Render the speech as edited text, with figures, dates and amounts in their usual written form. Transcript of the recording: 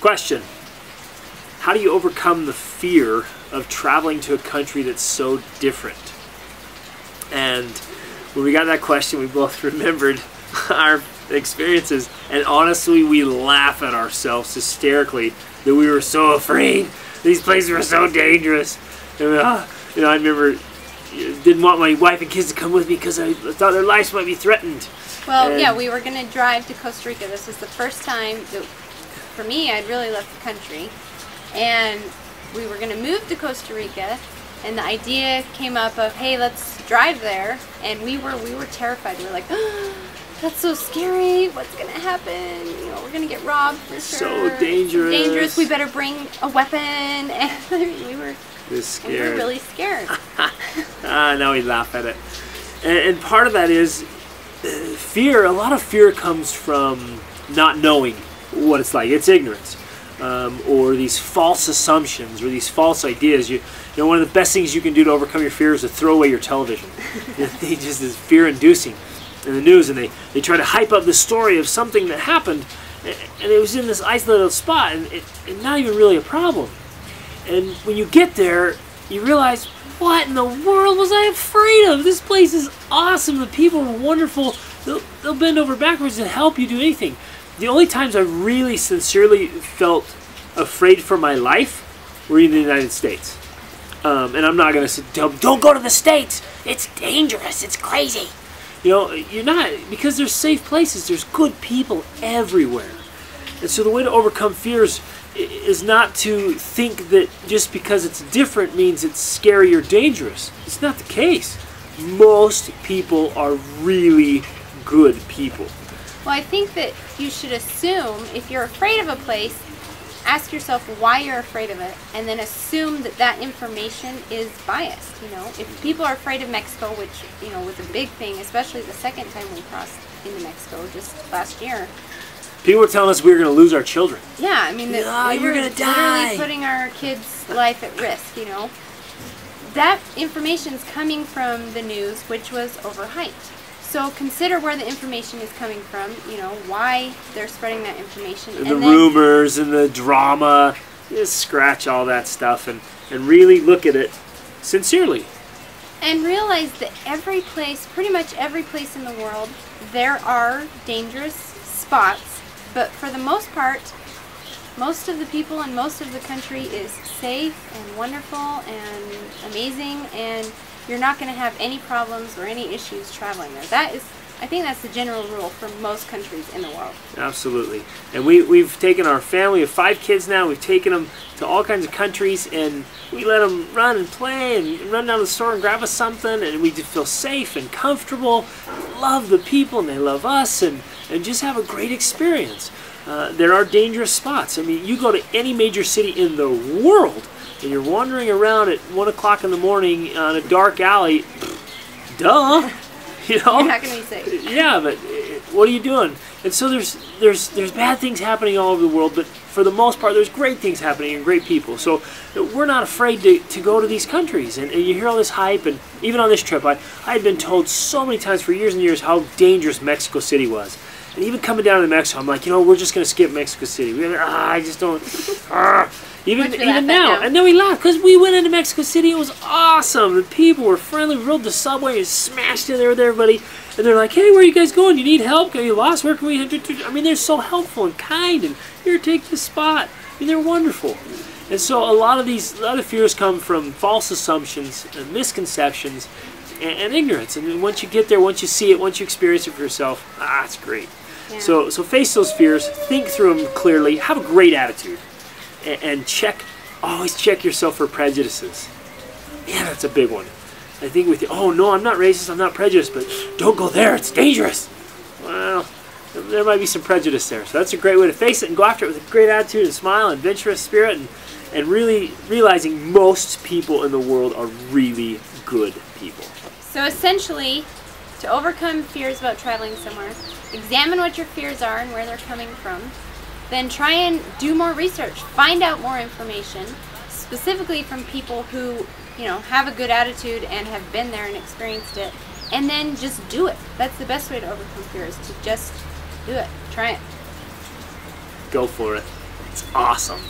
Question: how do you overcome the fear of traveling to a country that's so different? And when we got that question, we both remembered our experiences, and honestly, we laugh at ourselves hysterically that we were so afraid. These places were so dangerous. And, you know, I remember didn't want my wife and kids to come with me because I thought their lives might be threatened. Well, yeah, we were going to drive to Costa Rica. This was the first time that, for me, I'd really left the country. And we were going to move to Costa Rica, and the idea came up of, hey, let's drive there. And we were terrified. We were like, oh, that's so scary. What's going to happen? You know, we're going to get robbed for sure. So dangerous. Dangerous. We better bring a weapon. And we were scared. really scared. Now we laugh at it. And part of that is fear. A lot of fear comes from not knowing what it's like. It's ignorance. Or these false assumptions or these false ideas. You know, one of the best things you can do to overcome your fear is to throw away your television. It just is fear-inducing in the news, and they try to hype up the story of something that happened, and it was in this isolated spot, and not even really a problem. And when you get there, you realize, what in the world was I afraid of? This place is awesome. The people are wonderful. They'll bend over backwards to help you do anything. The only times I really sincerely felt afraid for my life were in the United States. And I'm not going to say, don't go to the States. It's dangerous. It's crazy. You know, you're not, because there's safe places. There's good people everywhere. And so the way to overcome fears is not to think that just because it's different means it's scary or dangerous. It's not the case. Most people are really good people. Well, I think that you should assume, if you're afraid of a place, ask yourself why you're afraid of it, and then assume that that information is biased. You know, if people are afraid of Mexico, which, you know, was a big thing, especially the second time we crossed into Mexico just last year. People were telling us we were going to lose our children. Yeah, I mean, that we were gonna die. literally putting our kids' life at risk, you know. That information's coming from the news, which was overhyped. So consider where the information is coming from, you know, why they're spreading that information. And the rumors and the drama. Just scratch all that stuff and really look at it sincerely. And realize that every place, pretty much every place in the world, there are dangerous spots. But for the most part, most of the people and most of the country is safe and wonderful and amazing, and you're not going to have any problems or any issues traveling there. That is, I think that's the general rule for most countries in the world. Absolutely. And we've taken our family of 5 kids now, we've taken them to all kinds of countries, and we let them run and play and run down to the store and grab us something, and we just feel safe and comfortable, love the people, and they love us, and just have a great experience. There are dangerous spots. I mean, you go to any major city in the world, and you're wandering around at 1 o'clock in the morning on a dark alley, duh, you know? You're not going to be safe. Yeah, but what are you doing? And so there's bad things happening all over the world, but for the most part, there's great things happening and great people. So we're not afraid to go to these countries. And you hear all this hype, and even on this trip, I had been told so many times for years and years how dangerous Mexico City was. And even coming down to Mexico, I'm like, you know, we're just going to skip Mexico City. I just don't... Even now. And then we laughed because we went into Mexico City. It was awesome. The people were friendly. We rode the subway and smashed in there with everybody. And they're like, hey, where are you guys going? You need help? Are you lost? Where can we... I mean, they're so helpful and kind. And here, take this spot. I mean, they're wonderful. And so a lot of these other fears come from false assumptions and misconceptions and ignorance. And once you get there, once you see it, once you experience it for yourself, it's great. Yeah. So face those fears, think through them clearly, have a great attitude, and always check yourself for prejudices. Yeah, that's a big one. I think with you, oh no, I'm not racist, I'm not prejudiced, but don't go there, it's dangerous. Well, there might be some prejudice there. So that's a great way to face it and go after it with a great attitude and smile and adventurous spirit, and really realizing most people in the world are really good people. So essentially, to overcome fears about traveling somewhere, examine what your fears are and where they're coming from. Then try and do more research. Find out more information, specifically from people who, you know, have a good attitude and have been there and experienced it. And then just do it. That's the best way to overcome fears, to just do it. Try it. Go for it. It's awesome.